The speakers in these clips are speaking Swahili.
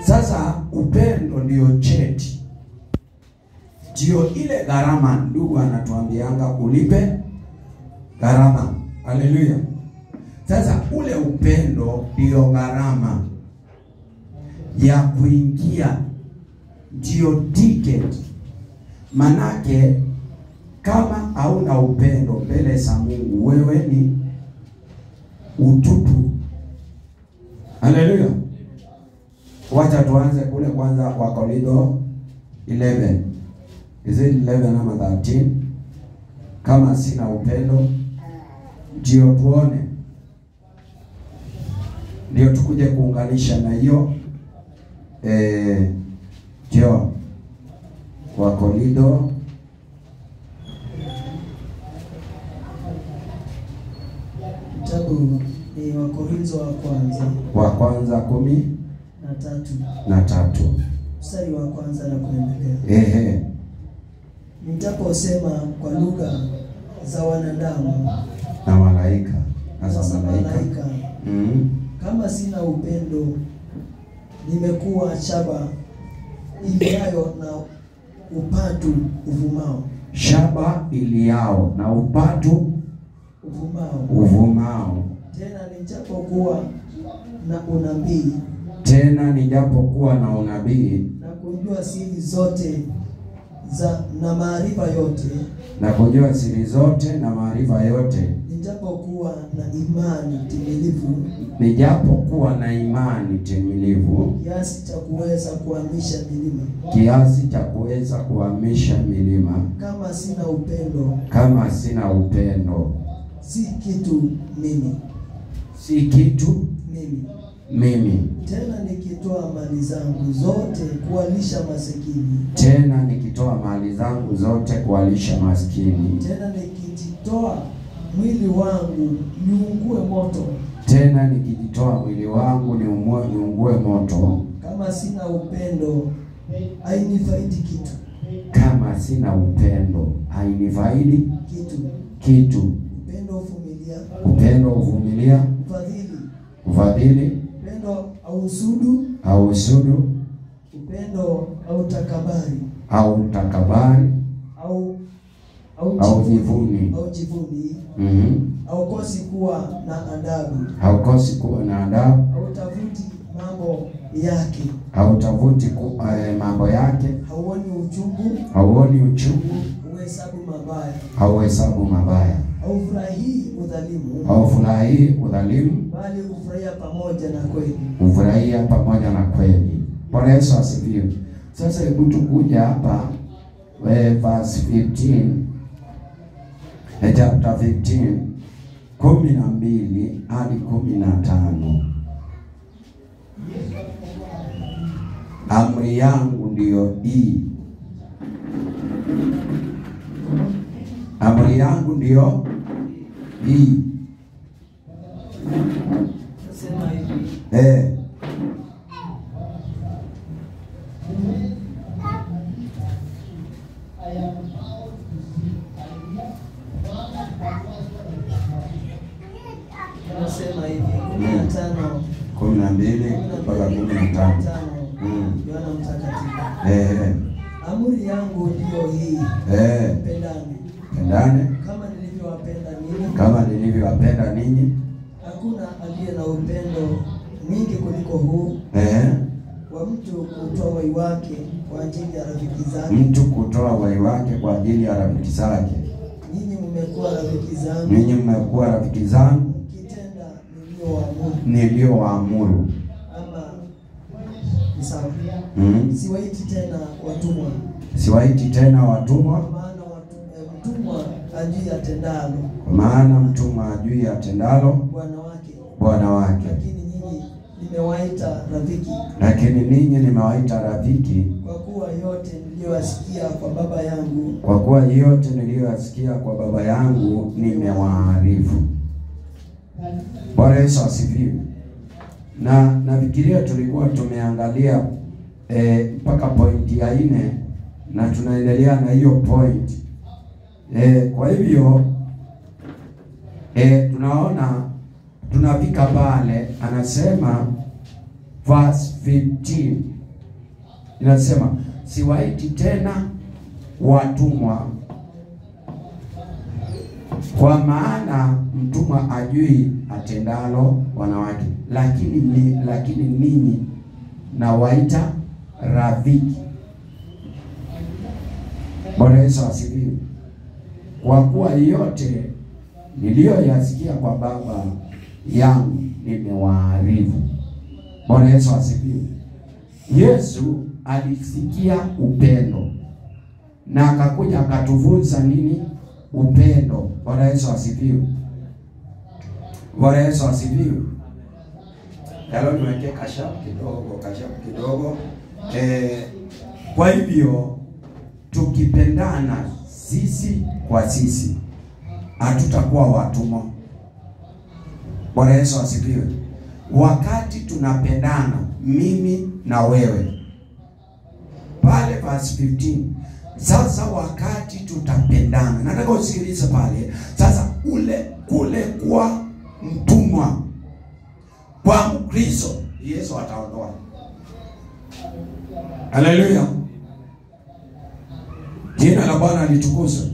Sasa upendo ndio cheti, ndio ile gharama. Ndugu anatuambianga ulipe gharama. Haleluya. Sasa ule upendo ndio gharama ya kuingia, ndio ticket. Manake kama hauna upendo mbele za Mungu, wewe ni utupu. Haleluya. Wacha tuanze kule kwanza Wakorintho 11. Is it 11 ama 13? Kama sina upendo, ndio tuone, ndio tukuje kuunganisha na hiyo ndio Wakorintho kitabu ni Wakorintho wa kwanza 13 mstari wa kwanza na kuendelea. Nitaposema kwa lugha za wanadamu na malaika kama sina upendo, nimekuwa shaba iliayo na upatu uvumao. Shaba iliao na upatu uvumao. Tena nijapokuwa na unabii, na kujua siri zote na maarifa yote, nijapokuwa na imani timilifu, kiasi cha kuweza kuhamisha milima, kama sina upendo, si kitu mimi. Tena nikitoa mali zangu zote kuwalisha maskini, tena nikijitoa mwili wangu niungue moto, kama sina upendo hainifaidi kitu. Upendo huvumilia, ufadhili, upendo hausudu, upendo hautakabari, au jivuni, haukosi kuwa na adabu, hautafuti mambo yake, hauoni uchungu, hauhesabu mabaya, haufurahii udhalimu, bali hufurahia pamoja na kweli. Bwana Yesu asifiwe. Sasa hebu tukuja hapa verse 15, chapter 15 12 hadi 15. Amri yangu ndiyo hii, Nasema hivi. Nasema hivi 12 mpaka 15. Yohana Mtakatifu. Amri yangu ndiyo hii. Pendane. Kama nilivyowapenda ninyi. Hakuna aliye na upendo mwingi kuliko huu. Wa mtu kutoa uhai wake kwa ajili ya rafiki zake. Ninyi mmekuwa rafiki zangu. Kitenda niliowaamuru. Ama siwaiti tena watumwa. Maana mtumwa ajui atendalo bwana wake. Lakini ninyi nimewaita rafiki. Kwa kuwa yote niliyosikia kwa baba yangu nimewaarifu. Bwana Yesu asifiwe. Na nafikiria tulikuwa tumeangalia mpaka pointi ya 4 na tunaendelea na hiyo point. Kwa hivyo tunaona tunafika pale anasema verse 15 inasema, siwaiti tena watumwa, kwa maana mtumwa ajui atendalo wanawake, lakini ninyi nawaita rafiki. Bwana Yesu asifiwe. Kwa kuwa yote niliyoyasikia kwa Baba yangu nimewaarifu. Bwana Yesu asifiwe. Yesu alisikia upendo na akakuja akatufunza nini? Upendo. Bwana Yesu asifiwe. Bwana Yesu asifiwe. Leo niweke kashapu kidogo. Kwa hivyo tukipendana sisi kwa sisi hatutakuwa watumwa. Bwana Yesu asifiwe. Wakati tunapendana mimi na wewe, pale verse 15, sasa wakati tutapendana, nataka usikilize pale. Sasa kule kwa mtumwa kwa Mkristo, Yesu ataondoa. Haleluya. Jina la Bwana litukuzwe.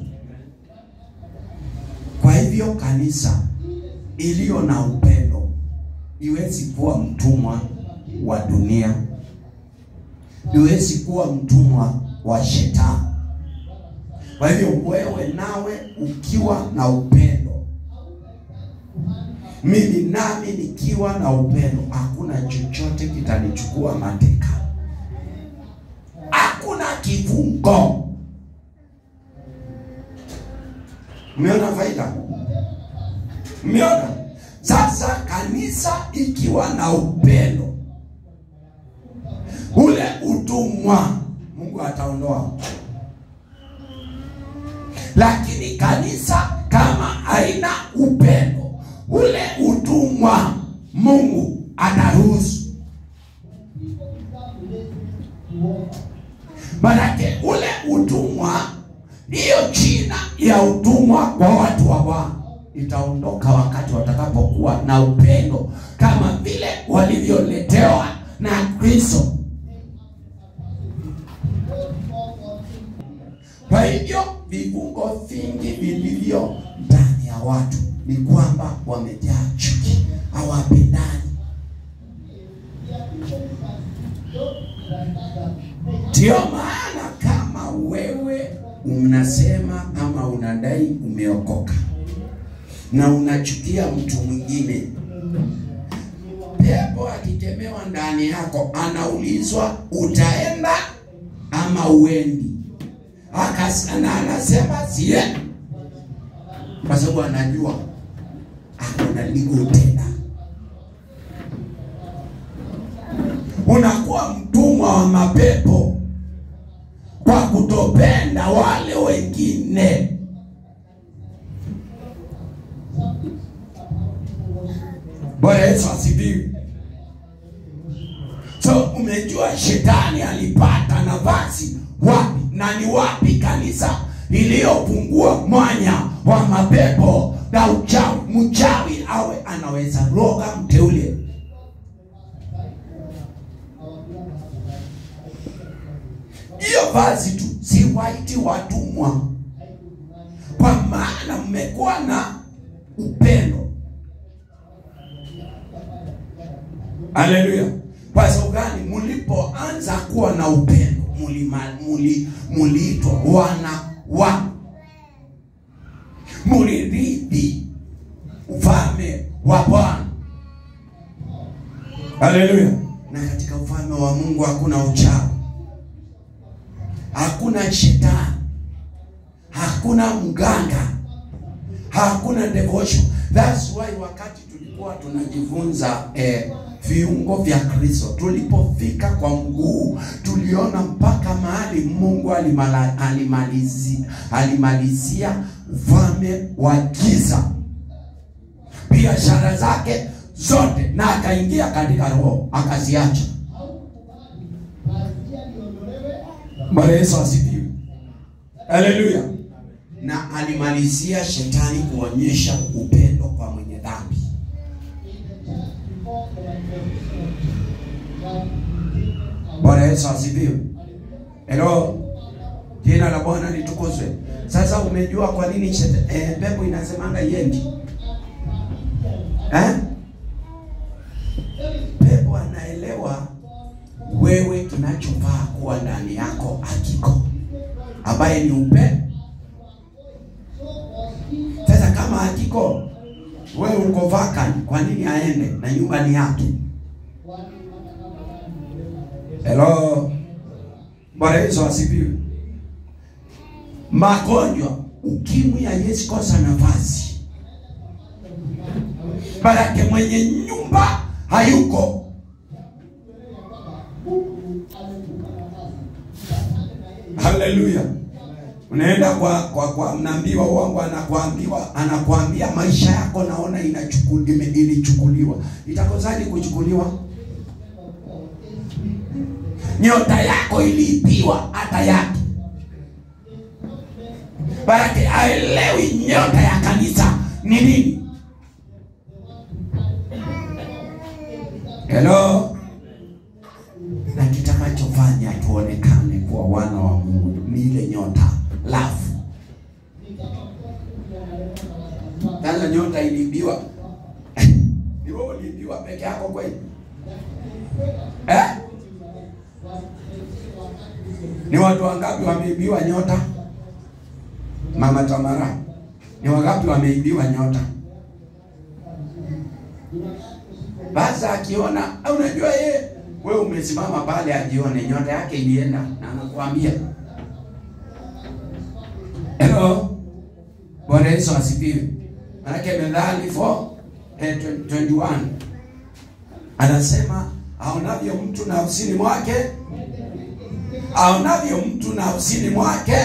Kwa hivyo kanisa iliyo na upendo iwezi kuwa mtumwa wa dunia, iwezi kuwa mtumwa wa shetani. Kwa hivyo wewe nawe ukiwa na upendo, mimi nami nikiwa na upendo, hakuna chochote kitanichukua mateka. Hakuna kifungo. Umeona faida? Umeona? Sasa kanisa ikiwa na upendo, ule utumwa Mungu ataondoa. Lakini kanisa kama haina upendo, ule utumwa Mungu ataruhusu. Manake ule utumwa, hiyo jina ya utumwa kwa watu wa Bwana itaondoka wakati watakapokuwa na upendo kama vile walivyoletewa na Kristo. Kwa hivyo vifungo vingi vilivyo ndani ya watu ni kwamba wamejaa chuki, hawapendani. Ndio maana kama wewe unasema ama unadai umeokoka na unachukia mtu mwingine, pepo akitemewa ndani yako anaulizwa utaenda ama uendi, akasana anasema sie, kwa sababu anajua hakuna ligo tena. Unakuwa mtumwa wa mapepo kwa kutopenda wale wengine. Bwana Yesu asifiwe. So umejua shetani alipata nafasi wapi, na ni wapi kanisa iliyopungua mwanya wa mapepo na uchawi. Mchawi awe anaweza roga mteule. Hiyo basi tu, siwaiti watumwa, kwa maana mmekuwa na upendo. Haleluya. Kwa sababu gani? Mlipoanza kuwa na upendo, muliitwa wana wa, mulirithi ufalme wa Bwana. Haleluya. Na katika ufalme wa Mungu hakuna uchawi, hakuna shetani, hakuna mganga, hakuna devotion. That's why wakati tulikuwa tunajifunza viungo vya Kristo, tulipofika kwa mguu, tuliona mpaka mahali Mungu alimalizia ufalme wa giza, biashara zake zote, na akaingia katika roho akaziacha. Bwana Yesu asifiwe. Haleluya. Na alimalizia shetani kuonyesha upendo kwa mwenye dhambi. Bwana Yesu asifiwe. Hello. Jina la Bwana litukuzwe. Sasa umejua kwa nini pepo inasemanga yendi? Pepo anaelewa wewe kinachofaa kuwa ndani yako hakiko, ambaye ni upendo. Sasa kama hakiko, wewe uko vacant, kwa nini aende na nyumba ni yake? Hello. Bwana Yesu asifiwe. Magonjwa, ukimwi haiwezi kosa nafasi. Baraka mwenye nyumba hayuko. Haleluya. Unaenda kwa mnaambiwa wangu, anakuambia maisha yako naona ilichukuliwa. Itakosaje kuchukuliwa? Nyota yako iliibiwa hata yake. Baraka haelewi nyota ya kanisa ni nini. Hello. Na kitakachofanya tuonekane kuwa wana wa Mungu ni ile nyota, love. Sasa nyota iliibiwa. Ni wewe uliibiwa peke yako kweli? Ni watu wangapi wameibiwa nyota? Mama Tamara, ni wangapi wameibiwa nyota? Basi akiona, unajua wewe umesimama pale ajione nyota yake ilienda na anakuambia. Hello. Bwana Yesu asifiwe. Maana Methali 4:21 anasema aonavyo mtu nafsini mwake, aonavyo mtu nafsini mwake.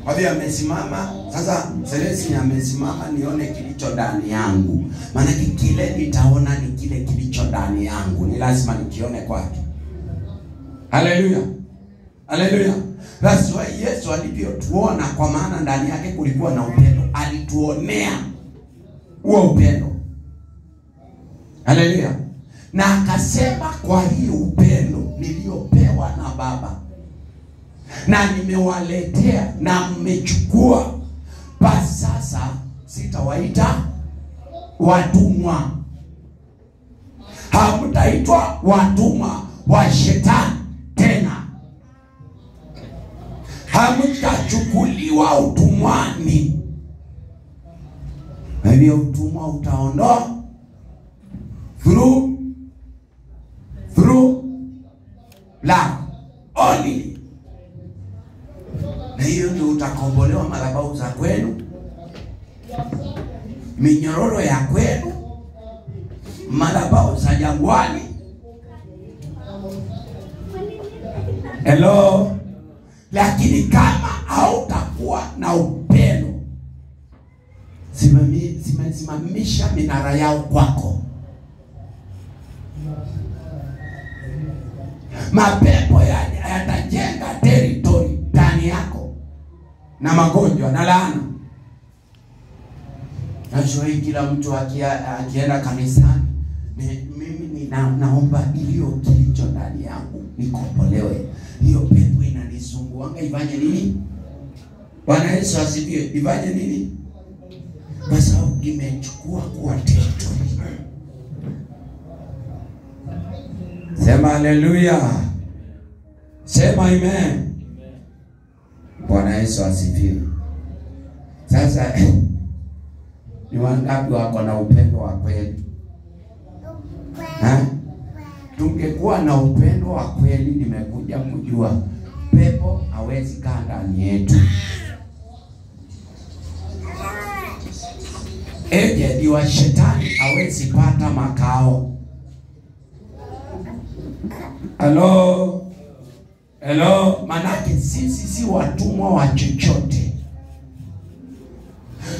Kwa hiyo amesimama sasa, Celestine amesimama nione kilicho ndani yangu. Maana kile nitaona ni kile kilicho ndani yangu, ni lazima nikione kwake. Haleluya. Haleluya. That's why Yesu alivyotuona, kwa maana ndani yake kulikuwa na upendo, alituonea huo upendo. Haleluya. Na akasema kwa hiyo upendo niliopewa na Baba na nimewaletea na mmechukua, basi sasa sitawaita watumwa. Hamtaitwa watumwa wa shetani tena. Hamtachukuliwa utumwani. Hivyo utumwa utaondoa through love only. Na hiyo ndio utakombolewa madhabahu za kwenu, minyororo ya kwenu, madhabahu za jangwani. Hello. Lakini kama hautakuwa na upendo, simamisha minara yao kwako. Mapepo yatajenga territory ndani yako na magonjwa na laana. Najua kila mtu akienda kanisani, mimi naomba iliyo kilicho ndani yangu nikombolewe. Hiyo pepo inanisumbua, ifanye nini? Bwana Yesu asifiwe. Ifanye nini? Kwa sababu imechukua kuwa territory. Sema haleluya. Sema amen. Bwana Yesu asifiwe. Sasa ni wangapi wako na upendo wa kweli? Tungekuwa na upendo wa kweli, nimekuja kujua pepo hawezi kaa ndani yetu. Agent wa shetani hawezi pata makao. Hello. Hello. Manake sisi si watumwa wa chochote.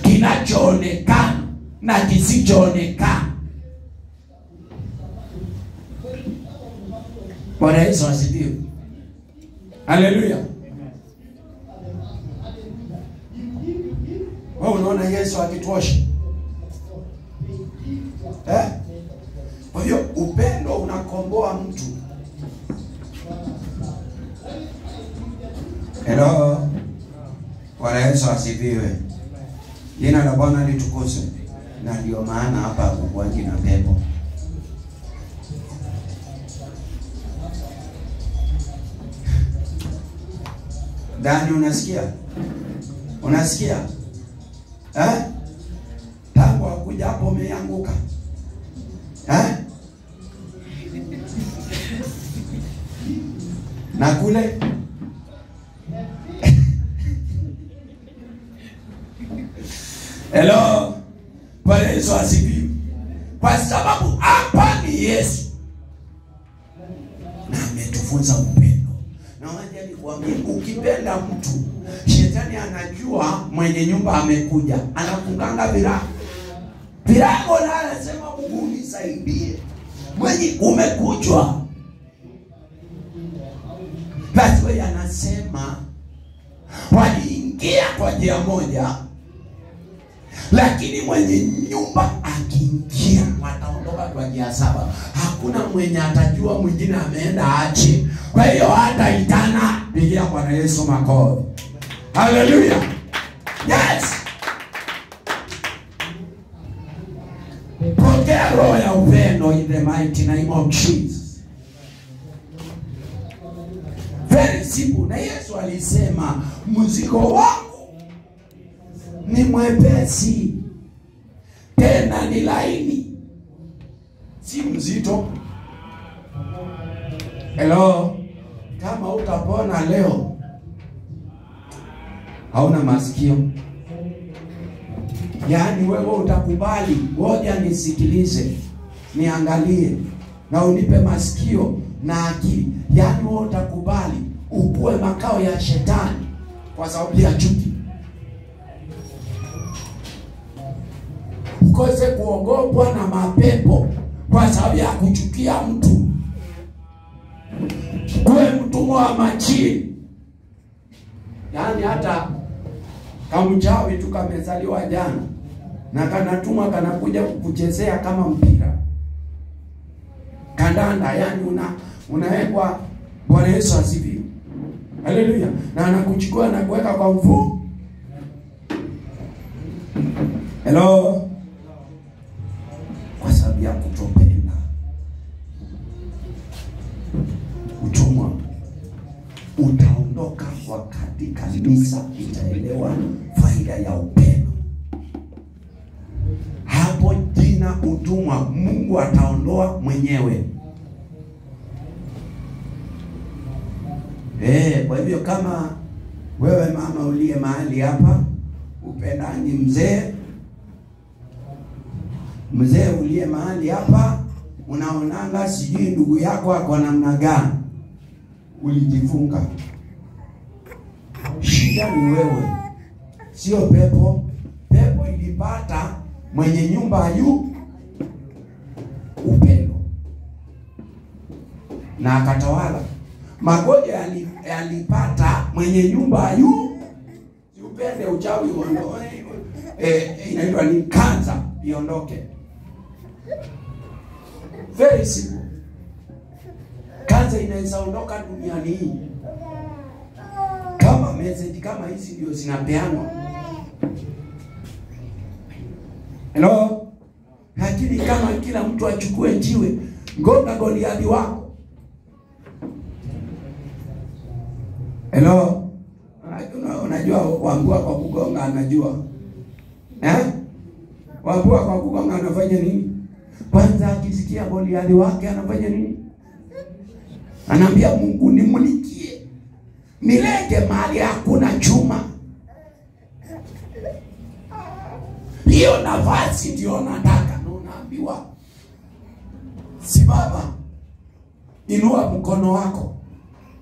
Kinachoonekana na kisichoonekana. Bwana Yesu asifiwe. Haleluya. Wewe unaona Yesu akituosha? Kwa hiyo upendo unako anakomboa mtu. Hello. Bwana Yesu asifiwe. Jina la Bwana litukuzwe. Na ndio maana hapa hakukuangi na pepo. Dani, unasikia? Unasikia? Tangu akuja hapo umeanguka. Na kule hello. Bwana Yesu asifiwe. Kwa sababu hapa ni Yesu. Na ametufunza upendo. Na waje nikwambie, ukipenda mtu, shetani anajua mwenye nyumba amekuja, anafunganga virago na anasema Mungu nisaidie. Mwenye umekujwa. Basi wewe anasema waliingia kwa njia moja, lakini mwenye nyumba akiingia wataondoka kwa njia saba. Hakuna mwenye atajua mwingine ameenda ache. Kwa hiyo hata itana, pigia Bwana Yesu makofi. Hallelujah. Yes. Pokea roho ya upendo in the mighty name of Jesus. Very simple. Na Yesu alisema mzigo wangu ni mwepesi, tena ni laini, si mzito. Hello. Kama utapona leo, hauna masikio. Yaani wewe utakubali, ngoja nisikilize, niangalie, na unipe masikio na akili. Yaani wewe utakubali ukue makao ya shetani kwa sababu ya chuki. Ukose kuogopwa na mapepo kwa sababu ya kuchukia mtu. Uwe mtumwa wa majini. Yaani hata kama mchawi tu kamezaliwa jana na kanatumwa kanakuja kukuchezea kama mpira kandanda, yaani unawekwa. Bwana Yesu asifiwe. Haleluya. Na anakuchukua na kuweka kwa mfumo. Hello. Kwa sababu ya kutopenda. Utumwa utaondoka wakati kanisa itaelewa faida ya upendo. Hapo jina utumwa Mungu ataondoa mwenyewe. Kwa hivyo kama wewe mama uliye mahali hapa upendangi mzee uliye mahali hapa unaonanga sijui ndugu yako ako namna gani, ulijifunga. Shida ni wewe, sio pepo. Pepo ilipata mwenye nyumba upendo na akatawala. Magonjwa yalipata mwenye nyumba upende, uchawi uondoke. Inaitwa ni kansa iondoke. Very simple. Kansa inaweza ondoka duniani hii kama message kama hizi ndio zinapeanwa. Hello. Lakini kama kila mtu achukue jiwe gonga Goliathi wako. Hello. Unajua wambua kwa kugonga anajua. Wambua kwa kugonga anafanya nini? Kwanza akisikia Goliathi wake anafanya nini? Anaambia Mungu nimulikie. Nilete mahali hakuna chuma. Hiyo nafasi ndio nataka. Na unaambiwa simama. Inua mkono wako.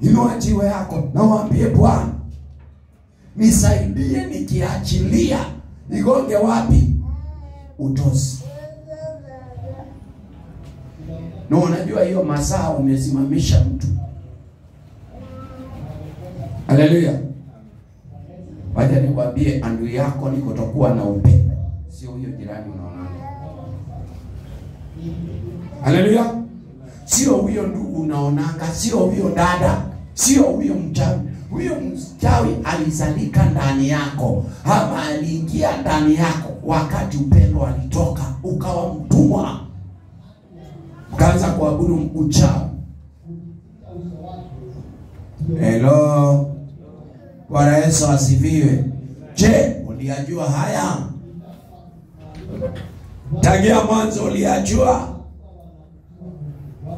Inua jiwe yako na waambie Bwana, nisaidie nikiachilia nigonge wapi? Utosi. Na unajua hiyo masaa umesimamisha mtu. Haleluya. Wacha nikwambie adui yako ni kutokuwa na upendo. Sio huyo jirani unaona. Haleluya. sio huyo ndugu unaonanga, sio huyo dada, sio huyo mchawi. Huyo mchawi alizalika ndani yako, ama aliingia ndani yako wakati upendo alitoka, ukawa mtumwa, ukaanza kuabudu uchawi. Hello, Bwana Yesu asifiwe. Je, uliyajua haya? Tangia mwanzo uliyajua?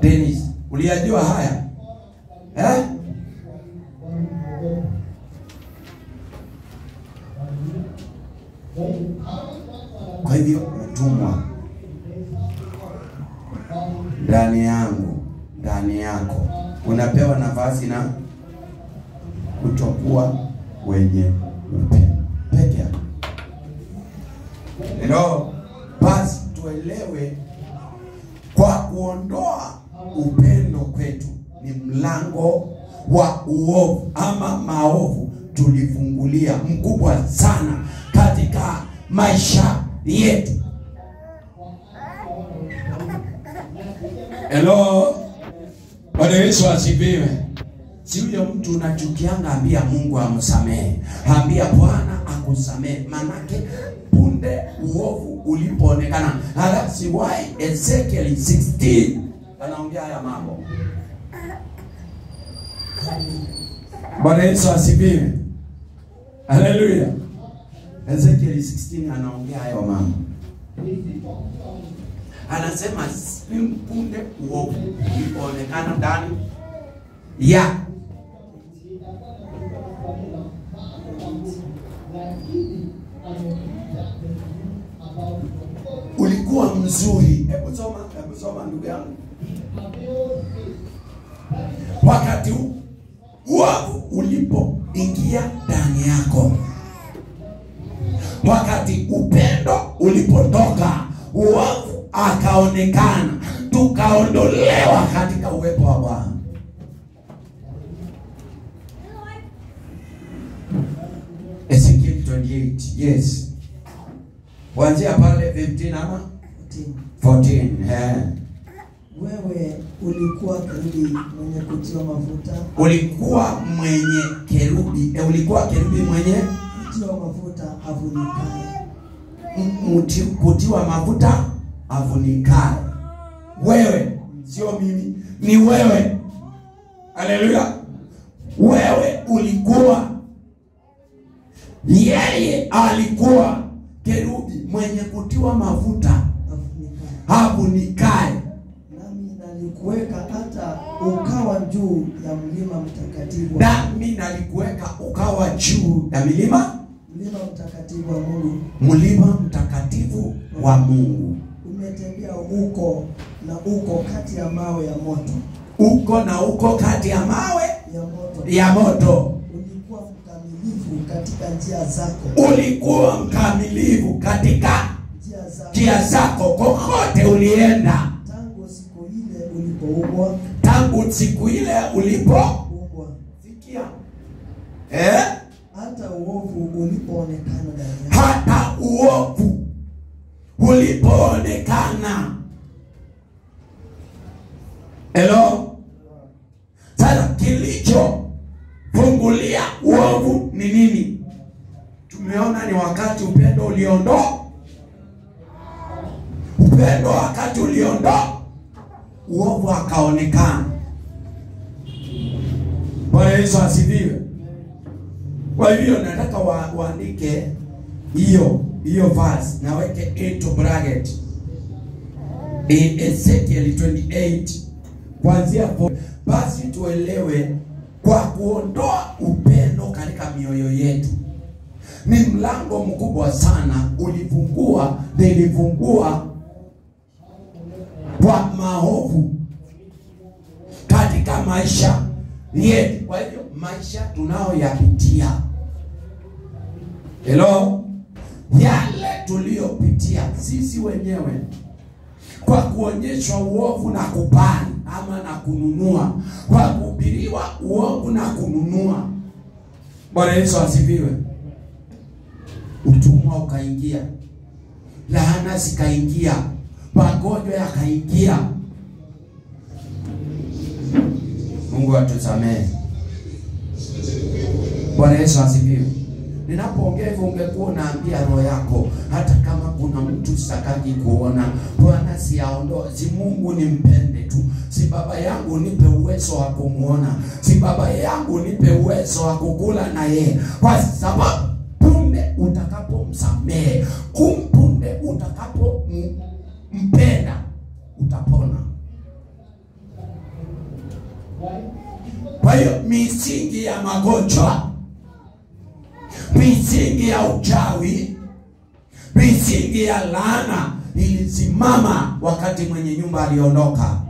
Dennis, uliyajua haya? Kwa hivyo utumwa ndani yangu, ndani yako, unapewa nafasi na kutokuwa wenye upendo peke yake. Hello, basi tuelewe, kwa kuondoa upendo kwetu ni mlango wa uovu ama maovu tulifungulia mkubwa sana katika maisha yetu. Hello, Bwana Yesu asifiwe. Si huyo mtu unachukianga, ambia Mungu amsamehe, ambia Bwana akusamehe, manake punde uovu ulipoonekana. Halafu si why Ezekiel 16 anaongea haya mambo. Bwana Yesu asifiwe. Haleluya. Ezekiel 16 anaongea hayo mambo. Anasema punde uovu ulipoonekana ndani ya ulikuwa mzuri. Hebu soma ndugu yangu. Wakati uovu ulipoingia ndani yako, wakati upendo ulipotoka, uovu akaonekana, tukaondolewa katika uwepo wa Bwana. Ezekiel 28, yes. Kuanzia pale 15 ama 14. Wewe ulikuwa kerubi mwenye kutiwa mafuta. Ulikuwa mwenye kerubi, ulikuwa kerubi mwenye kutiwa mafuta avunikaye. Kutiwa mafuta avunikaye. Wewe, sio mimi, ni wewe. Haleluya. Wewe ulikuwa, yeye alikuwa kerubi mwenye kutiwa mafuta avunikaye. Nami nalikuweka hata ukawa juu ya mlima mtakatifu. Nami nalikuweka ukawa juu ya mlima mtakatifu wa Mungu. Mlima mtakatifu wa Mungu. Umetembea uko na uko kati ya mawe ya moto. Uko na uko kati ya mawe ya moto. Ulikuwa mkamilifu katika njia zako. Ulikuwa mkamilifu katika njia zako, kokote ulienda. Tangu siku ile ulipoumbwa. Tangu siku ile ulipoumbwa. Sikia. Hata uovu ulipoonekana ndani yako. Hata uovu ulipoonekana. Hello. Sasa kilicho fungulia uovu ni nini? Tumeona ni wakati upendo uliondoa. Upendo wakati uliondoa, uovu akaonekana. Bwana Yesu asifiwe. Kwa hivyo nataka waandike hiyo verse na weke into bracket. Ezekiel 28 kuanzia basi tuelewe, kwa kuondoa upendo katika mioyo yetu ni mlango mkubwa sana ulifungua kwa maovu katika maisha yetu. Kwa hivyo maisha tunayoyapitia, hello, yale tuliyopitia sisi wenyewe kwa kuonyeshwa uovu na kubali ama na kununua, kwa kuhubiriwa uovu na kununua. Bwana Yesu asifiwe. Utumwa ukaingia, laana zikaingia, magonjwa yakaingia, Mungu atusamehe. Bwana Yesu asifiwe. Ninapoongea hivyo ungekuwa unaambia roho yako, hata kama kuna mtu sitaki kuona, Bwana siaondoe, si Mungu nimpende tu. Si baba yangu nipe uwezo wa kumuona. Si baba yangu nipe uwezo wa kukula na yeye. Kwa sababu punde utakapomsamehe, kumpunde utakapompenda, utapona. Kwa hiyo misingi ya magonjwa, misingi ya uchawi, misingi ya laana ilisimama wakati mwenye nyumba aliondoka.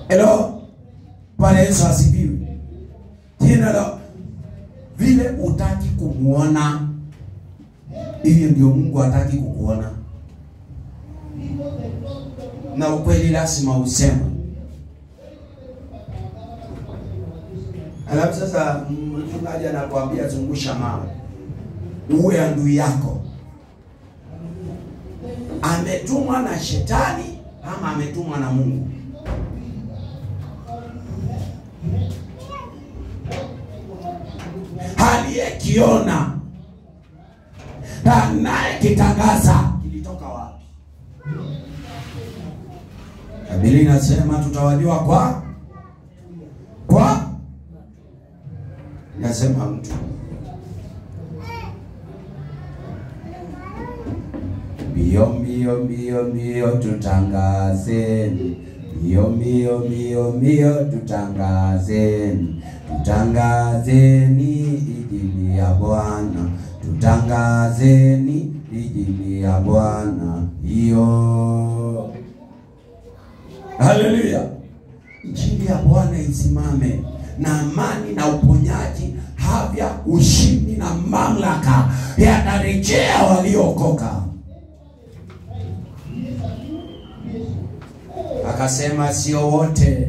Hello? Bwana Yesu asifiwe. Tena leo vile utaki kumuona, hivyo ndio Mungu hataki kukuona. Na ukweli lazima useme. Alafu sasa mchungaji anakuambia zungusha mawe. Uwe adui yako. Ametumwa na shetani ama ametumwa na Mungu? Aliyekiona na naye kitangaza kilitoka wapi? Biblia inasema tutawajua kwa nasema mtu. Mbio mbio mbio mbio tutangazeni. Mbio mbio mbio mbio tutangazeni. Tutangazeni injili ya Bwana. Tutangazeni injili ya Bwana. Hiyo. Haleluya. Injili ya Bwana isimame, na amani na uponyaji, afya, ushindi na mamlaka yatarejea waliokoka. Akasema sio wote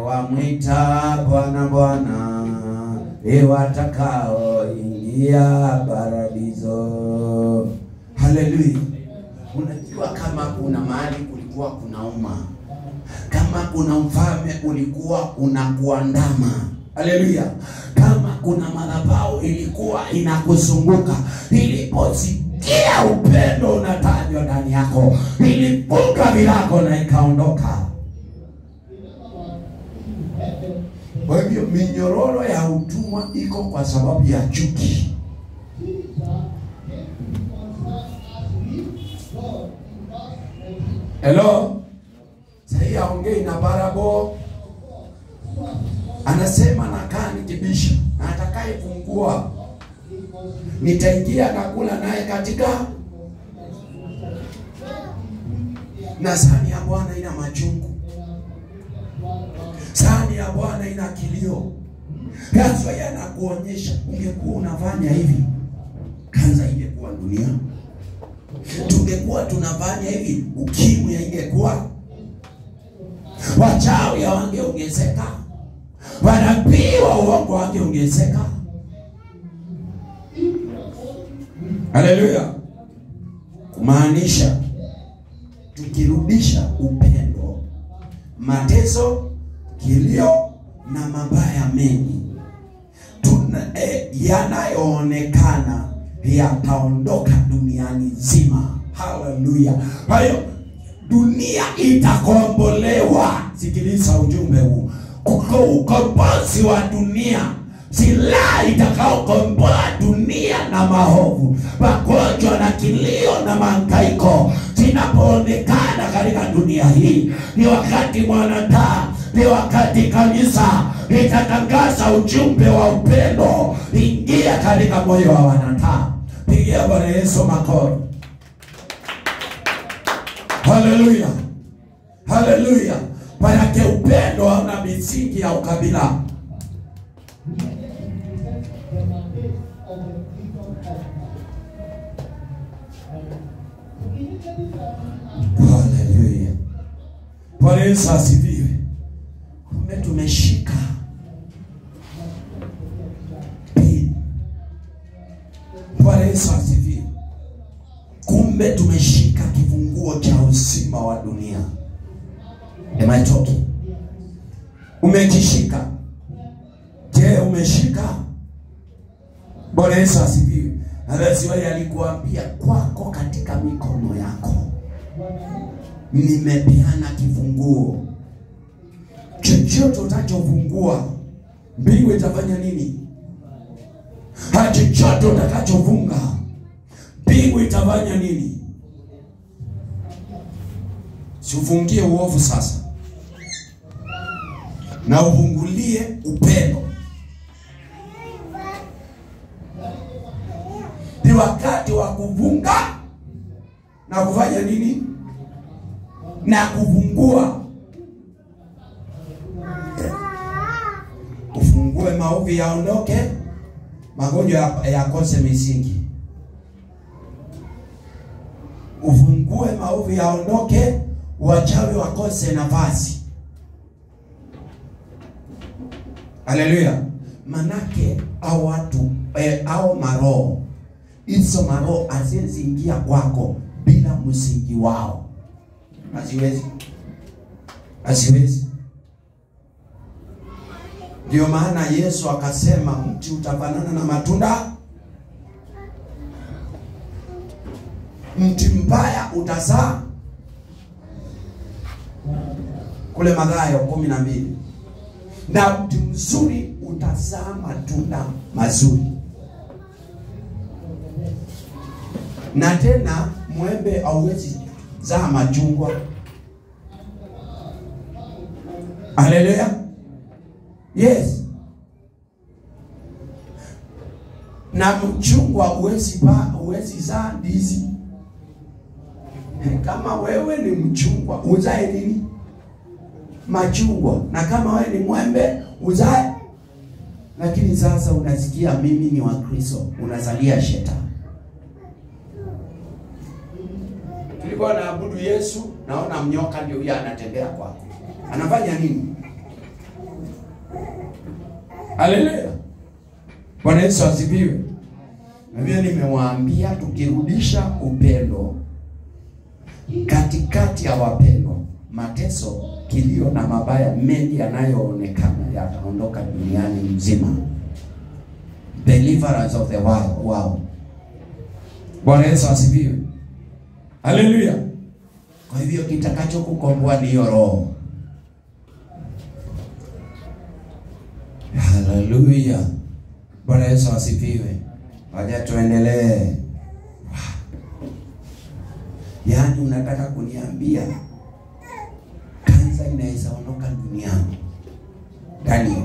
wamwita Bwana Bwana, watakao ingia paradiso. Haleluya. Unajua kama kuna mahali kulikuwa kunauma, kama kuna mfalme ulikuwa unakuandama, haleluya, kama kuna madhabahu ilikuwa inakuzunguka, iliposikia upendo unatajwa ndani yako, ilifunga milango na ikaondoka. Kwa hivyo minyororo ya utumwa iko kwa sababu ya chuki. Hello? Sasa aongei na parabo. Anasema nakaa nikibisha, na atakayefungua nitaingia na kula naye katika. Na sahani ya Bwana ina machungu. Sahani ya Bwana ina kilio. Sasa yanakuonyesha ungekuwa unafanya hivi, kanza ingekuwa dunia. Tungekuwa tunafanya hivi, ukimwi ingekuwa. Wachawi wangeongezeka. Wanabii wa uongo wangeongezeka. Haleluya. Kumaanisha tukirudisha upendo, mateso, kilio na mabaya mengi yanayoonekana yataondoka duniani nzima. Haleluya. Kwa hiyo dunia itakombolewa. Sikiliza ujumbe huu. Ukombozi wa dunia, silaha itakaokomboa dunia na maovu, magonjwa na kilio na mahangaiko zinapoonekana katika dunia hii, ni wakati mwanadamu, ni wakati kanisa itatangaza ujumbe wa upendo ingia katika moyo wa wanadamu. Pigia Bwana Yesu makofi. Haleluya. Haleluya. Maana upendo hauna misingi ya ukabila. Haleluya. Bwana Yesu asifiwe. Kumbe tumeshika Bwana Yesu asifiwe. Kumbe tumeshika kifunguo cha uzima wa dunia. Am I talking? Umekishika. Je, umeshika? Bwana Yesu asifiwe. Anasema alikuambia kwako katika mikono yako nimepeana kifunguo. Chochote utachofungua mbingu itafanya nini? Chochote utakachofunga mbingu itafanya nini? Siufungie uovu sasa, na ufungulie upendo. Ni wakati wa kufunga na kufanya nini? Na kufungua. Ufungue maovu yaondoke, magonjwa yakose misingi. Ufungue maovu yaondoke, wachawi wakose nafasi. Haleluya. Manake au watu au maroho, hizo maroho haziwezi ingia kwako bila msingi wao. Haziwezi. Ndio maana Yesu akasema mti utafanana na matunda. Mti mbaya utazaa. Kule Mathayo 12. Na mti mzuri utazaa matunda mazuri. Na tena mwembe hauwezi zaa machungwa. Haleluya. Yes. Na mchungwa huwezi zaa ndizi. Kama wewe ni mchungwa uzae nini? Machungwa. Na kama wewe ni mwembe uzae. Lakini sasa unasikia mimi ni wa Kristo, unazalia shetani. Tulikuwa naabudu Yesu, naona mnyoka ndio yeye anatembea kwako. Anafanya nini? Haleluya. Bwana Yesu asifiwe. Na mimi nimewaambia tukirudisha upendo katikati ya wapendwa, mateso, kilio na mabaya mengi yanayoonekana yataondoka duniani mzima. Deliverance of the world. Wow. Bwana Yesu asifiwe. Haleluya. Kwa hivyo kitakacho kukomboa ni hiyo roho. Haleluya. Bwana Yesu asifiwe. Wacha tuendelee. Yaani unataka kuniambia kansa inaweza ondoka duniani? Daniel.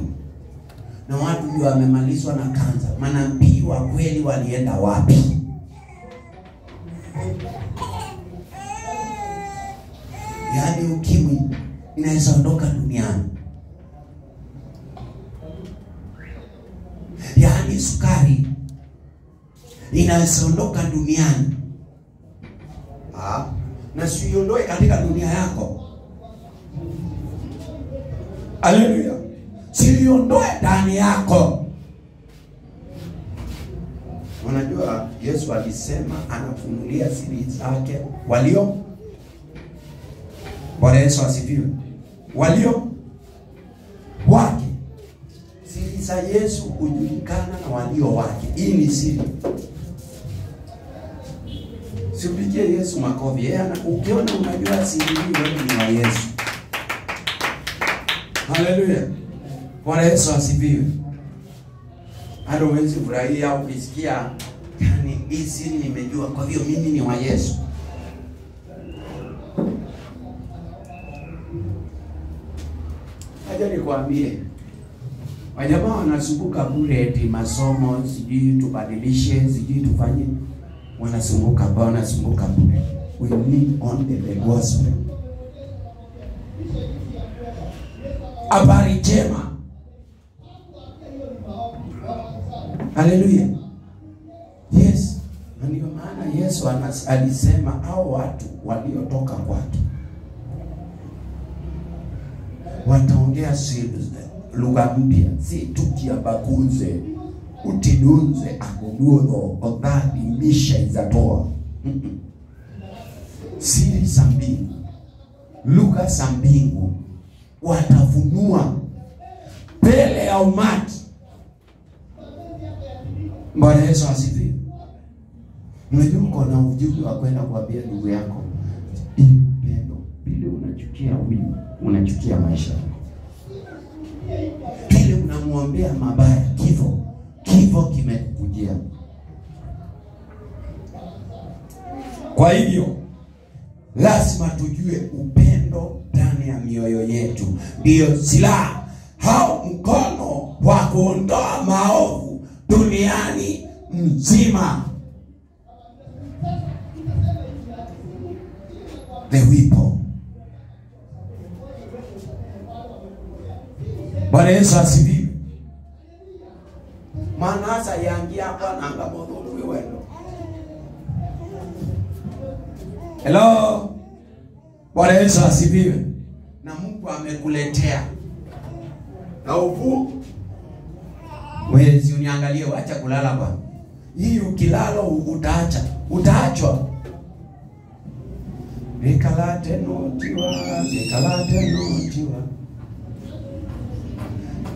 Na watu ndio wamemalizwa na kansa. Manabii wa kweli walienda wapi? Yaani ukimwi inaweza ondoka duniani. Yaani sukari inaweza ondoka duniani. Na siondoe katika dunia yako. Haleluya. Siondoe ndani yako. Unajua Yesu alisema anafunulia siri zake walio. Bwana Yesu asifiwe. Walio wake. Siri za Yesu hujulikana na walio wake. Hii ni siri. Sipigie Yesu makofi. Yeye ukiona unajua siri hii wewe ni wa Yesu. Haleluya. Bwana Yesu asifiwe. Hata uwezi furahia ukisikia yani hii siri nimejua kwa hiyo mimi ni wa Yesu. Aje nikwambie. Wajamaa wanasumbuka bure eti masomo sijui tubadilishe sijui tufanye. Wanasumbuka bure. We need only the gospel. Habari njema. Haleluya. Yes. Ndio maana Yesu alisema hao watu waliotoka kwake wataongea lugha mpya, si tukiabakuze utidunze akoguo odhadi misha izatoa. Siri za mbingu lugha za mbingu watafunua mbele ya umati. Bwana Yesu asifiwe. Unajua uko na ujumbe wa kwenda kuambia ndugu yako upendo. Bila unachukia huyu, unachukia maisha yako. Bila unamwombea mabaya, kifo kimekujia. Kwa hivyo lazima tujue upendo ndani ya mioyo yetu ndio silaha au mkono wa kuondoa maovu duniani mzima. The weapon. Bwana Yesu asifiwe. Manasa yangia hapa na ngamodo wendo. Hello. Bwana Yesu asifiwe. Na Mungu amekuletea. Na upu wewe uniangalie, acha kulala bwana. Hii ukilala utaachwa. Bekalate notiwa.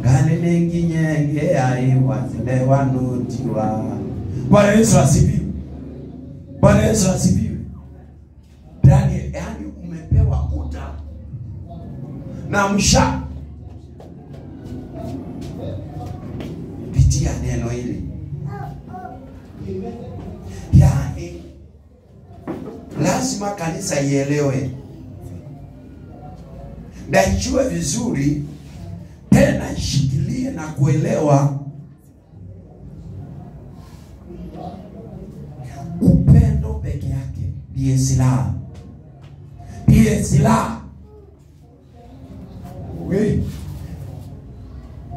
Gane nengi nyenge ai wazile wanotiwa. Bwana Yesu asifiwe. Bwana Yesu asifiwe. Daniel, yani umepewa uta na msha pitia neno hili. Yani lazima kanisa ielewe, dajue vizuri, tena ishikilie na kuelewa upendo peke yake ndiye silaha.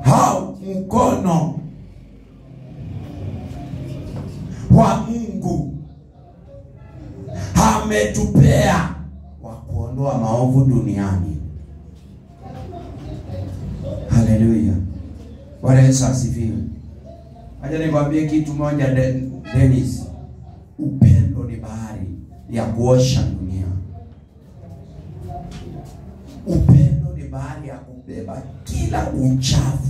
Hao mkono wa Mungu ametupea wa kuondoa maovu duniani. Haleluya. Bwana Yesu asifiwe. Acha nikwambie kitu moja Dennis. Upendo ni bahari ya kuosha dunia. Upendo ni bahari ya kubeba kila uchafu,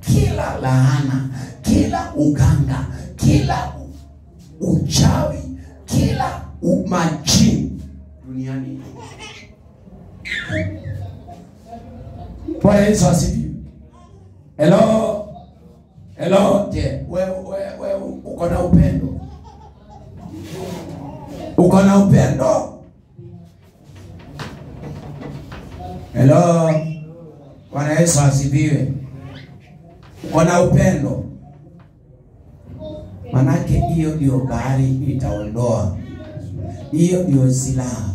kila laana, kila uganga, kila uchawi, kila umajini duniani. Bwana Yesu asifiwe. Hello. Je, wewe uko na upendo? Uko na upendo? Hello. Bwana Yesu asifiwe. Uko na upendo? Manake hiyo ndio bahari itaondoa. Hiyo ndio silaha.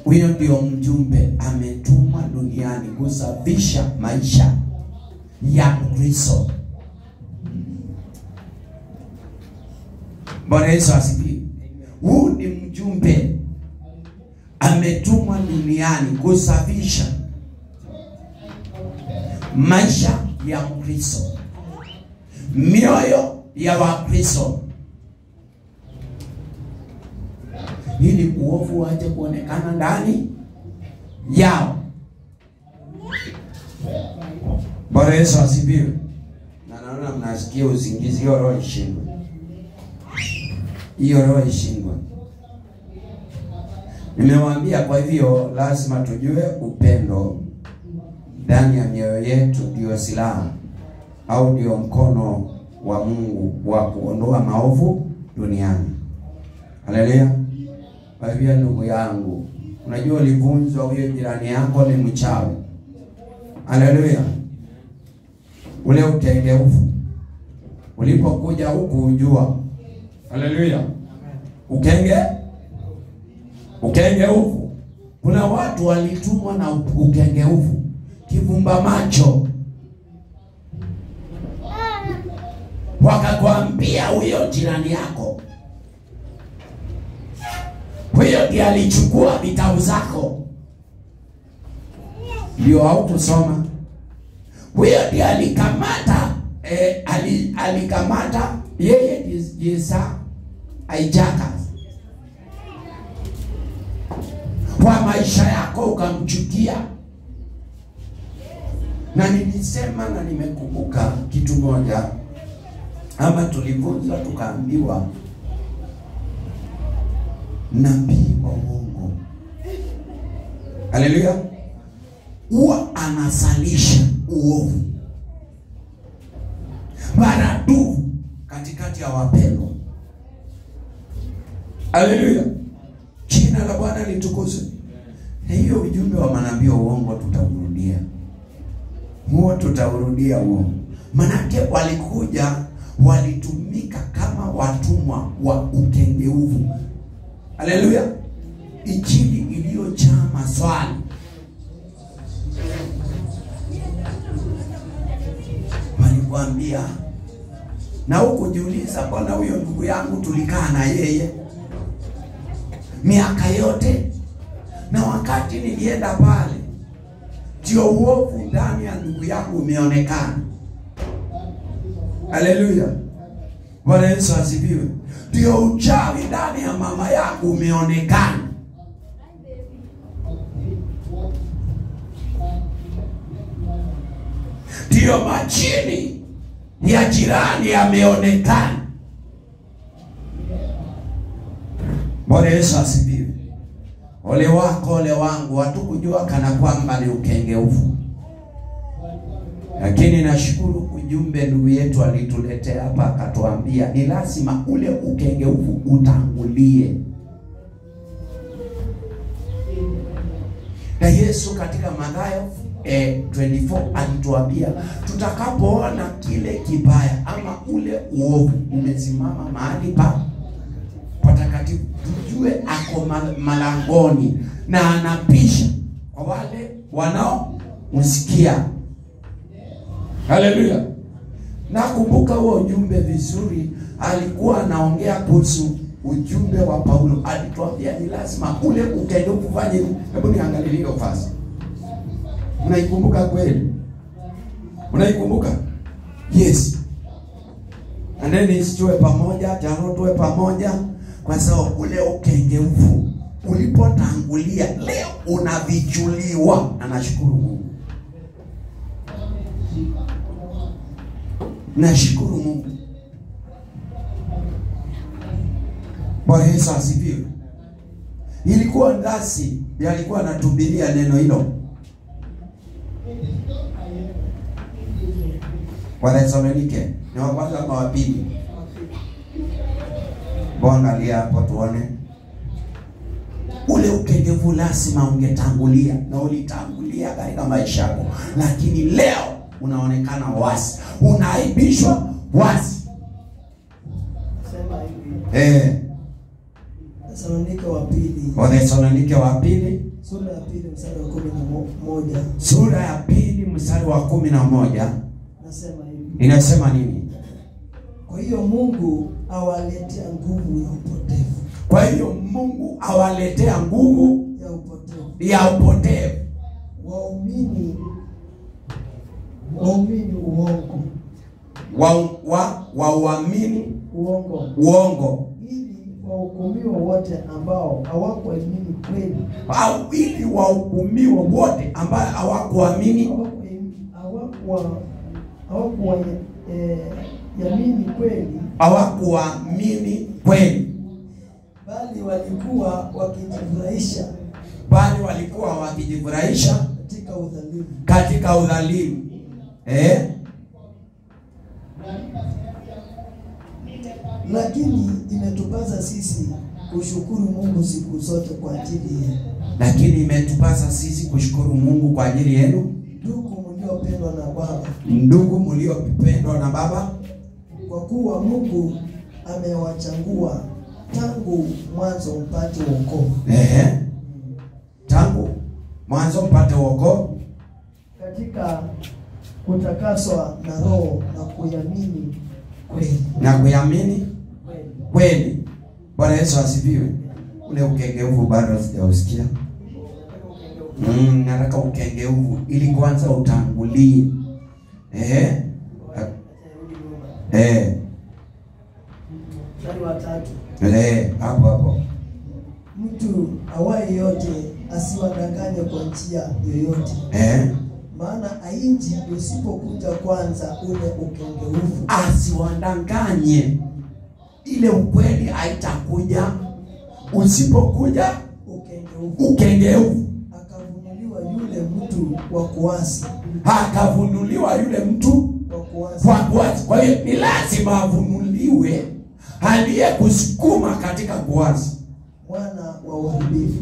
Huyo ndio mjumbe ametumwa duniani kusafisha maisha ya Kristo. Bwana Yesu asifiwe. Huyu ni mjumbe ametumwa duniani kusafisha maisha ya Kristo, mioyo ya Wakristo, ili uovu waje kuonekana ndani yao. Bwana Yesu asifiwe. Na naona mnasikia usingizi, hiyo roho ishindwe. Hiyo roho ishindwe. Nimewaambia, kwa hivyo lazima tujue upendo ndani ya mioyo yetu ndio silaha au ndio mkono wa Mungu wa kuondoa maovu duniani. Haleluya. Kwa hivyo ndugu yangu, unajua ulivunjwa, huyo jirani yako ni mchawi. Haleluya. Ule utengeufu ulipokuja huku ujua. Haleluya. Ukengeufu. Kuna watu walitumwa na ukengeufu, kivumba macho. Wakakwambia huyo jirani yako, huyo ndiye alichukua vitabu zako. Ndio haukusoma. Huyo ndiye alikamata alikamata yeye ndiye hijackers. kwa maisha yako ukamchukia. Na nilisema na nimekumbuka kitu moja, ama tulifunzwa tukaambiwa nabii wa uongo, haleluya, huwa anasalisha uovu maradufu katikati ya wapendwa. Haleluya, jina la Bwana litukuzwe. Na hiyo ujumbe wa manabii wa uongo tutaurudia, huo tutaurudia huo. Manake walikuja, walitumika kama watumwa wa ukengeuvu. Haleluya, injili iliyojaa maswali. Walikwambia na huko jiuliza, bwana huyo ndugu yangu tulikaa na yeye miaka yote, na wakati nilienda pale ndio uovu ndani ya ndugu yangu umeonekana. Haleluya, Bwana Yesu asifiwe. Ndio uchawi ndani ya mama yangu umeonekana. Ndio majini ya jirani yameonekana. Bwana Yesu asifiwe. Ole wako, ole wangu, hatukujua kana kwamba ni ukengeufu. Lakini nashukuru ujumbe ndugu yetu alituletea hapa, akatuambia ni lazima ule ukengeufu utangulie. Na Yesu katika Mathayo 24 alituambia tutakapoona kile kibaya ama ule uovu umesimama mahali patakatifu, tujue ako malangoni na anapisha kwa wale wanaomsikia. Haleluya. Nakumbuka huo ujumbe vizuri, alikuwa anaongea kuhusu ujumbe wa Paulo. Alituambia ni lazima ule ukengeufu kufanya. Hebu niangalie hiyo fasi. Unaikumbuka kweli? Unaikumbuka? Yes. And then tuwe pamoja, jana tuwe pamoja, kwa sababu ule ukengeufu ulipotangulia leo unavichuliwa. Na nashukuru Mungu. Nashukuru Mungu. Bwana Yesu asifiwe. Ilikuwa ndasi alikuwa anatubiria neno hilo. Wathesalonike ni wa kwanza ama wa pili? Bwana alia hapo tuone. Ule ukengevu lazima ungetangulia, na ulitangulia katika maisha yako, lakini leo unaonekana wazi, unaaibishwa wazi. Sema hivi. Wathesalonike wa pili sura ya pili mstari wa 11. Sura ya pili mstari wa 11. Nasema hivi. Inasema nini? Kwa hiyo Mungu awaletea nguvu ya upotevu. Kwa hiyo Mungu awaletea nguvu ya upotevu. Waumini uongo. Waamini uongo. Ili wahukumiwe wote ambao hawakuamini kweli. Au ili wahukumiwe wote ambao hawakuamini yamini kweli. Hawakuamini kweli. Bali walikuwa wakijifurahisha katika udhalimu. Lakini imetupasa sisi kushukuru Mungu siku zote kwa ajili yenu. Lakini imetupasa sisi kushukuru Mungu kwa ajili yenu, ndugu mliopendwa na Baba, kwa kuwa Mungu amewachagua tangu mwanzo mpate wokovu. Tangu mwanzo mpate wokovu katika kutakaswa na Roho na kuamini kweli. Na kuamini kweli. Bwana Yesu asifiwe. Ule ukengeufu bado sijausikia. Nataka ukengeufu ili kwanza utangulie. Mstari wa 3. Hapo. Mtu awaye yote asiwadanganye kwa njia yoyote. Maana ainji usipokuja kwanza ule ukengeufu. Asiwadanganye. Ile ukweli haitakuja usipokuja ukengeufu. Akavunuliwa yule mtu wa kuasi. Akavunuliwa yule mtu wa kuasi. Kwa hiyo ni lazima avunuliwe aliyekusukuma katika kuasi.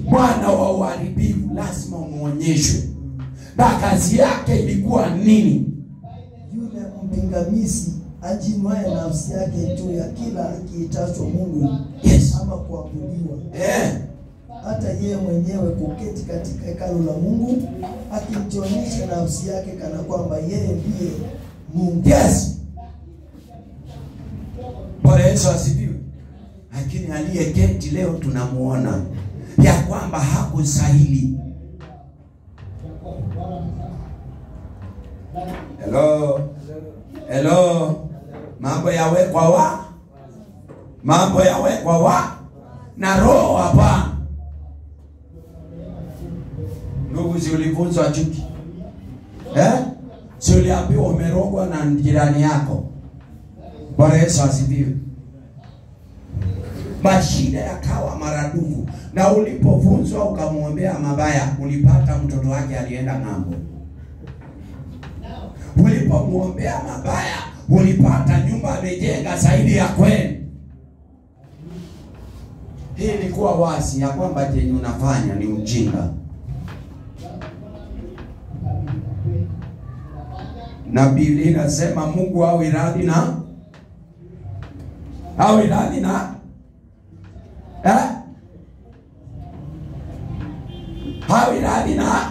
Mwana wa uharibifu lazima muonyeshwe. Na kazi yake ilikuwa nini? Yule mpingamizi ajimaye nafsi yake juu ya kila kiitacho Mungu. Yes. Ama kuabudiwa. Hata yeye mwenyewe kuketi katika hekalu la Mungu akijionyesha nafsi yake kana kwamba yeye ndiye Mungu. Yes. Bwana Yesu asifiwe. Lakini aliyeketi leo tunamuona ya kwamba hakustahili. Hello. Mambo yawekwa wa na roho hapa. Ndugu, si ulifunzwa chuki? Si uliambiwa umerogwa na jirani yako? Bwana Yesu asifiwe. Mashida yakawa maradufu, na ulipofunzwa ukamwombea mabaya, ulipata mtoto wake alienda ng'ambo. Ulipomwombea mabaya, ulipata nyumba amejenga zaidi ya kwenu. Hii ilikuwa wazi ya kwamba chenye unafanya ni ujinga. Na Biblia inasema Mungu awe radhi na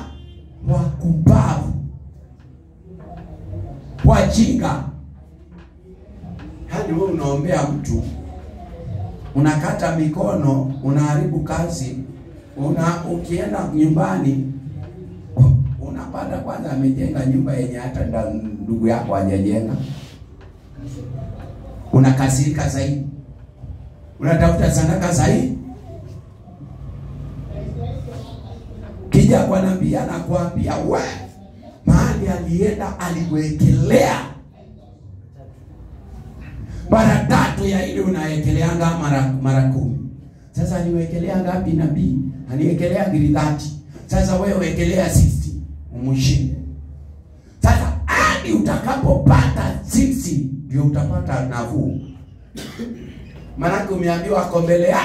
wakubavu, wajinga. Hadi wewe unaombea mtu, unakata mikono, unaharibu kazi, ukienda nyumbani unapata kwanza amejenga nyumba yenye hata ndugu yako hajajenga. Unakasirika zaidi, unatafuta sadaka zaidi. Kija kwa nabii anakuambia we, mahali alienda aliwekelea mara 3 ya ile unaekeleanga mara 10. Sasa aliwekelea ngapi nabii? Aliwekelea 30. Sasa wewe wekelea 60 umshinde. Sasa hadi utakapopata 60 ndio utapata nafuu. Maana umeambiwa kombelea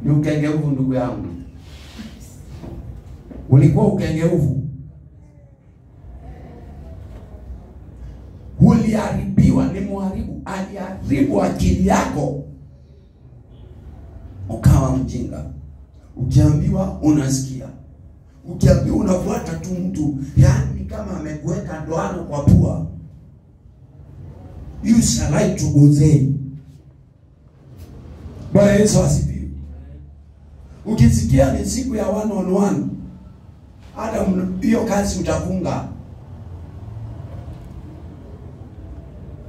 ni ukengeufu. Ndugu yangu, ulikuwa ukengeufu, uliharibiwa. Ni muharibu, aliharibu akili yako, ukawa mjinga. Ukiambiwa unasikia, ukiambiwa unafuata tu mtu, yani kama amekuweka ndoano kwa pua. You shall like to obey. Bwana Yesu asifiwe. Ukisikia ni siku ya 1-on-1, hata hiyo kazi utafunga.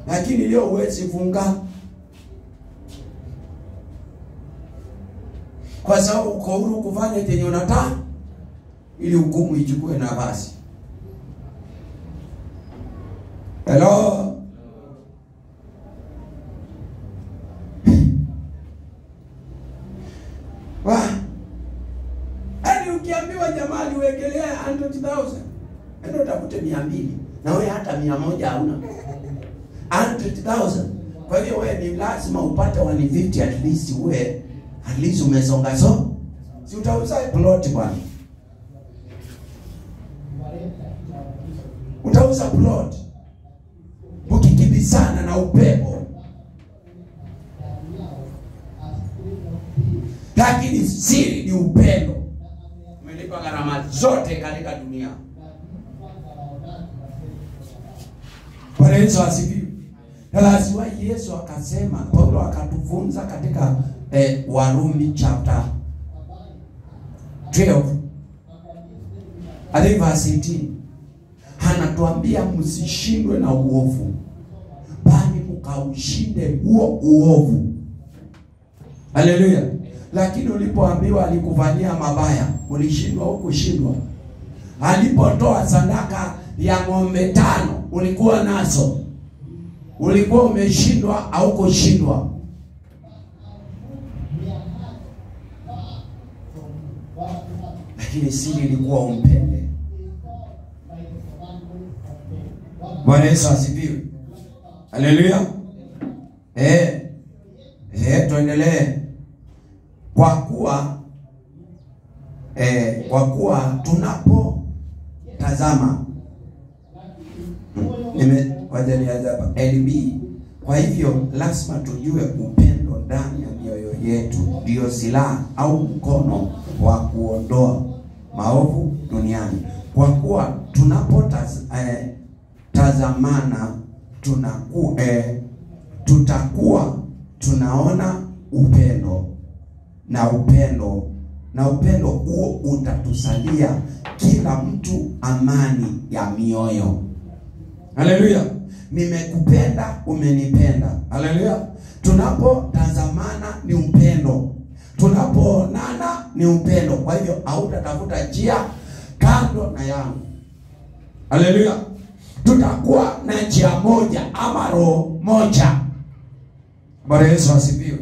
Lakini leo huwezi funga, kwa sababu uko huru kufanya chenye unataka ili hukumu ichukue nafasi. Hello. Hadi ukiambiwa jamani wekelea 100,000, ndio utafute 200 na wewe hata 100 hauna. 100,000. Kwa hiyo wewe ni lazima upate 150 at least, wewe at least umesonga si utauza plot bwana. Utauza plot ukikibisana na upepo. Lakini siri ni upendo. Umelipa gharama zote katika dunia. Bwana Yesu asifiwe. Na lazima Yesu akasema, Paulo akatufunza katika Warumi chapter 12 hadi verse 18. Anatuambia msishindwe na uovu, bali mkaushinde huo uovu. Haleluya. Lakini ulipoambiwa alikufanyia mabaya, ulishindwa au kushindwa? Alipotoa sadaka ya ng'ombe 5 ulikuwa nazo, ulikuwa umeshindwa au kushindwa? Lakini siri ilikuwa umpende. Bwana Yesu asifiwe. Haleluya. Tuendelee. Kwa kuwa tunapotazama LB. Kwa hivyo lazima tujue upendo ndani ya mioyo yetu ndio silaha au mkono wa kuondoa maovu duniani. Kwa kuwa tunapotazamana tutakuwa tunaona upendo na upendo huo utatusalia kila mtu amani ya mioyo. Haleluya. Nimekupenda, umenipenda. Haleluya. Tunapotazamana ni upendo, tunapoonana ni upendo. Kwa hivyo hautatafuta njia kando na yangu. Haleluya. Tutakuwa na njia moja ama roho moja. Bwana Yesu asifiwe.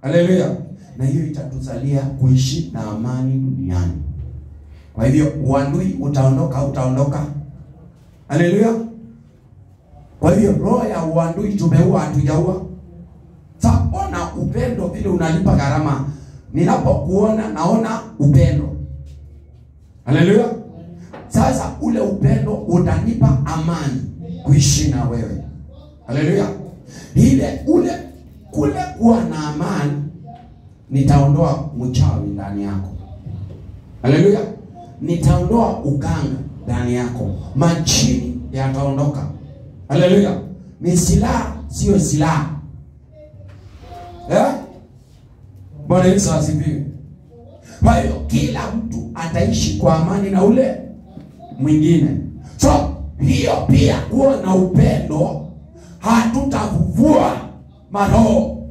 Haleluya. Na hiyo itatusalia kuishi na amani duniani. Kwa hivyo uadui utaondoka. Haleluya. Kwa hivyo roho ya uadui tumeua, hatujaua. Sasa ona upendo vile unalipa gharama. Ninapokuona naona upendo. Haleluya. Sasa ule upendo utanipa amani kuishi na wewe. Haleluya. Kule kuwa na amani, nitaondoa mchawi ndani yako. Haleluya. Nitaondoa uganga ndani yako. Majini yataondoka. Haleluya. Ni silaha, sio silaha. Bwana Yesu asifiwe. Kwa hiyo kila mtu ataishi kwa amani na ule mwingine. So hiyo pia kuwa na upendo, hatutavuvua maroho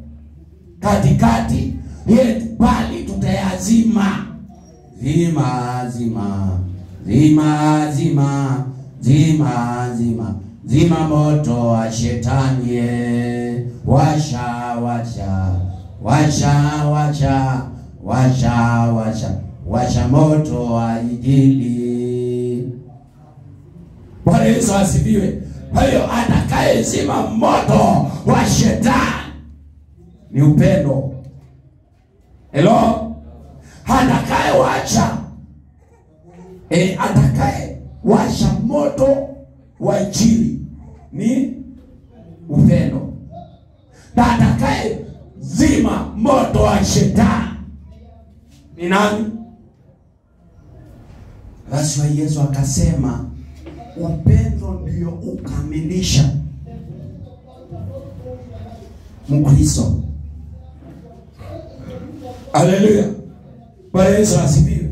katikati yetu, bali tutayazima. Zima moto wa shetani. Washa moto wa Injili. Bwana Yesu asifiwe. Kwa hiyo atakaye zima moto wa shetani ni upendo. Hello. Atakaye washa moto wa Injili ni upendo. Na atakaye zima moto wa shetani ni nani? Basi Yesu akasema upendo ndio ukamilisha Mkristo. Haleluya. Bwana Yesu asifiwe.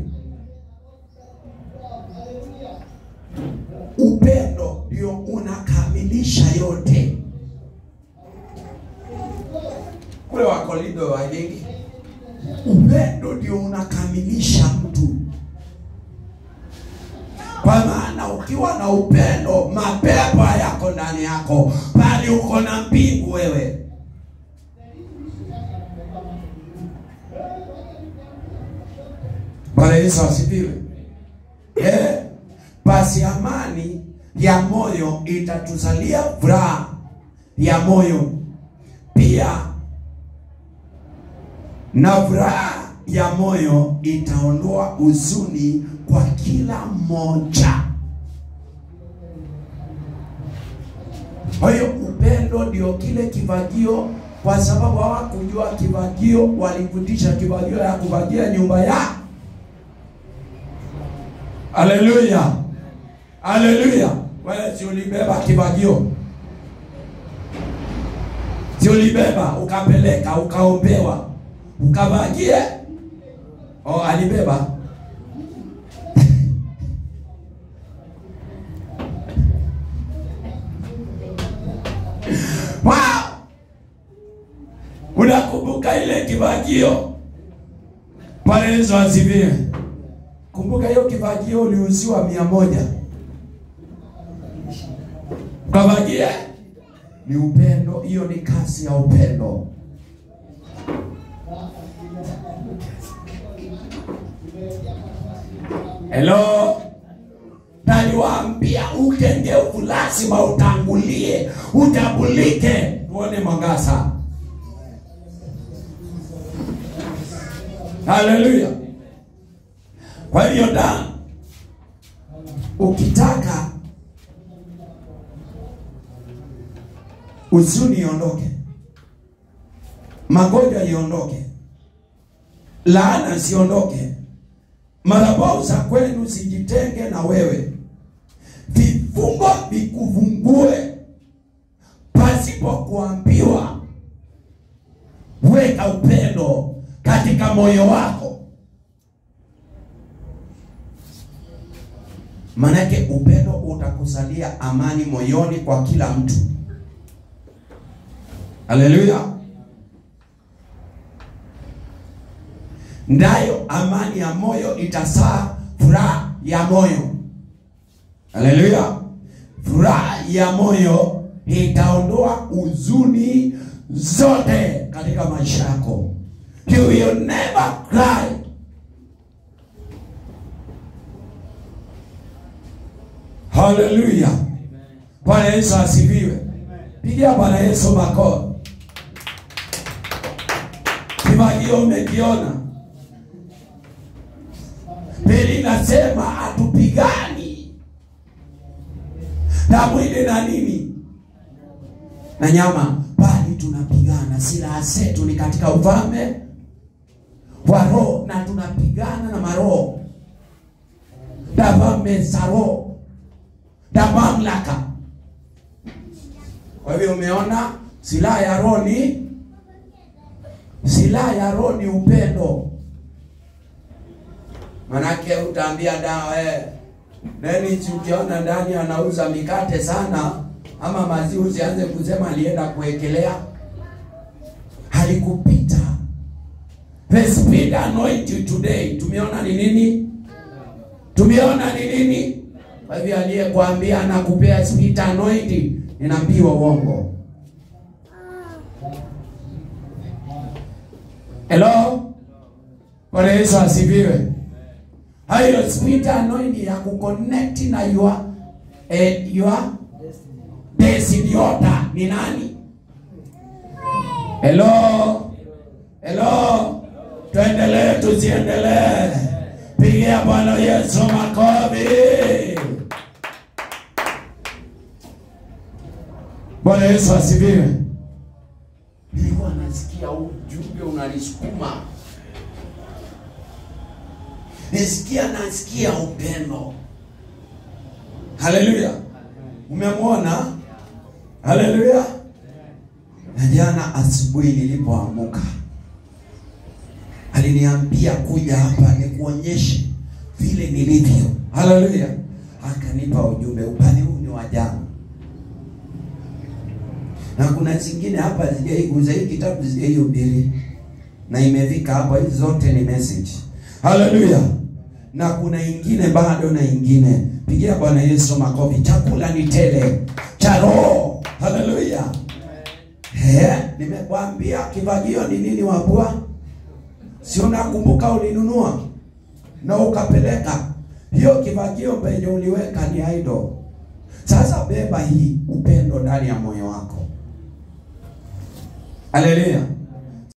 Upendo ndio unakamilisha yote. Kule Wakorintho wa wengi, upendo ndio unakamilisha mtu. Kwa maana ukiwa na upendo, mapepo yako ndani yako, bali uko na mbingu wewe. Bwana Yesu asifiwe. Basi amani ya moyo itatuzalia furaha ya moyo pia, na furaha ya moyo itaondoa huzuni kwa kila mmoja. Kwa hiyo upendo ndio kile kivagio, kwa sababu hawakujua kivagio, walifundisha kivagio ya kuvagia nyumba ya. Haleluya. Haleluya. Wewe si ulibeba kivagio? Si ulibeba ukapeleka ukaombewa ukavagie? Alibeba. Wow. Unakumbuka ile kivagio? Bwana Yesu asifiwe. Kumbuka hiyo kifagio uliuziwa 100. Kifagio ni upendo, hiyo ni kazi ya upendo. Hello. Naliwaambia ukengevu lazima utangulie, utambulike. Tuone mwangaza. Haleluya. Kwa hiyo ukitaka huzuni iondoke, magonjwa iondoke, laana siondoke, madhabahu za kwenu zijitenge na wewe, vifungo vikuvungue pasipo kuambiwa, weka upendo katika moyo wako. Manake upendo utakusalia amani moyoni kwa kila mtu. Haleluya. Ndayo amani ya moyo itasaa furaha ya moyo. Haleluya. Furaha ya moyo itaondoa huzuni zote katika maisha yako. You will never cry. Haleluya. Bwana Yesu asifiwe. Pigia Bwana Yesu makofi. Kifagio umekiona? Biblia inasema hatupigani na mwili na nini na nyama, bali tunapigana. Silaha zetu ni katika ufalme wa roho, na tunapigana na maroho, falme za roho na mamlaka. Kwa hivyo umeona, silaha ya roho ni upendo. Manake utaambia dawa nani ukiona ndani anauza mikate sana ama maziwa, usianze kusema alienda kuwekelea, halikupita. The spirit anointing today tumeona ni nini? Tumeona ni nini? Kwa hivyo aliyekwambia anakupea spirit anointing, ninaambiwa uongo. Hello? Bwana Yesu asifiwe. Hayo spirit anointing ya kuconnect na your destiny order ni nani? Hello? Hello? Tuendelee tusiendelee? Pigia Bwana Yesu makofi. Bwana Yesu asifiwe. Nilikuwa nasikia ujumbe unanisukuma. Nasikia upendo. Haleluya. Umemwona? Haleluya. Na jana asubuhi nilipoamka, aliniambia kuja hapa nikuonyeshe vile nilivyo. Haleluya. Akanipa ujumbe, upande huu ni wa jana. Na kuna zingine hapa zijaiguza hii kitabu zijaihubiri, na imefika hapa, hizi zote ni message. Haleluya. Na kuna ingine bado na ingine. Pigia Bwana Yesu makofi. Chakula ni tele cha roho. Haleluya. Nimekwambia kifagio ni nini wapua? Si unakumbuka ulinunua na ukapeleka? Hiyo kifagio penye uliweka ni idol. Sasa beba hii upendo ndani ya moyo wako. Haleluya.